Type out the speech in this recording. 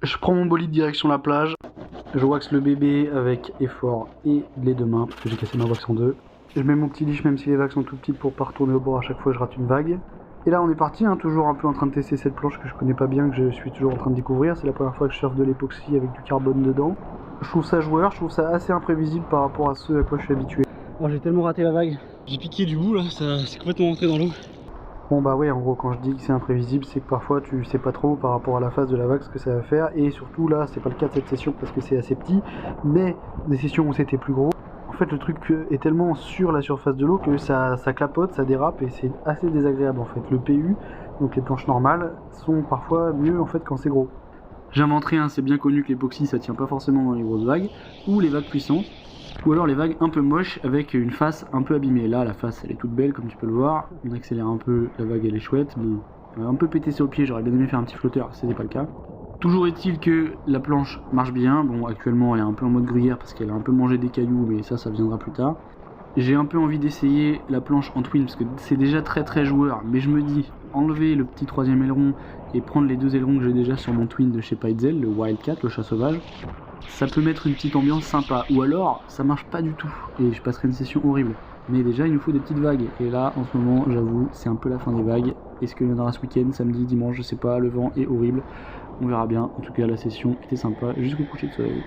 Je prends mon bolide direction la plage. Je wax le bébé avec effort et les deux mains parce que j'ai cassé ma wax en deux. Je mets mon petit leash même si les vagues sont tout petites pour pas retourner au bord à chaque fois que je rate une vague. Et là on est parti, hein, toujours un peu en train de tester cette planche que je connais pas bien, que je suis toujours en train de découvrir. C'est la première fois que je surfe de l'époxy avec du carbone dedans. Je trouve ça joueur, je trouve ça assez imprévisible par rapport à ce à quoi je suis habitué. Oh, j'ai tellement raté la vague. J'ai piqué du bout là, ça c'est complètement rentré dans l'eau. Bon bah ouais, en gros quand je dis que c'est imprévisible, c'est que parfois tu sais pas trop par rapport à la phase de la vague ce que ça va faire. Et surtout là, c'est pas le cas de cette session parce que c'est assez petit, mais des sessions où c'était plus gros. En fait le truc est tellement sur la surface de l'eau que ça clapote, ça dérape et c'est assez désagréable en fait. Le PU, donc les planches normales, sont parfois mieux en fait quand c'est gros. J'inventerai un, c'est bien connu que l'époxy ça tient pas forcément dans les grosses vagues, ou les vagues puissantes, ou alors les vagues un peu moches avec une face un peu abîmée. Là la face elle est toute belle comme tu peux le voir, on accélère un peu, la vague elle est chouette, bon, un peu pété sur le pied, j'aurais bien aimé faire un petit flotteur, c'était pas le cas. Toujours est-il que la planche marche bien, bon actuellement elle est un peu en mode gruyère parce qu'elle a un peu mangé des cailloux mais ça viendra plus tard. J'ai un peu envie d'essayer la planche en twin parce que c'est déjà très joueur, mais je me dis enlever le petit troisième aileron et prendre les deux ailerons que j'ai déjà sur mon twin de chez Peitzel, le Wildcat, le chat sauvage, ça peut mettre une petite ambiance sympa, ou alors ça marche pas du tout et je passerai une session horrible. Mais déjà il nous faut des petites vagues, et là en ce moment j'avoue c'est un peu la fin des vagues. Est-ce qu'il y en aura ce week-end, samedi, dimanche, je sais pas, le vent est horrible, on verra bien. En tout cas la session était sympa jusqu'au coucher de soleil.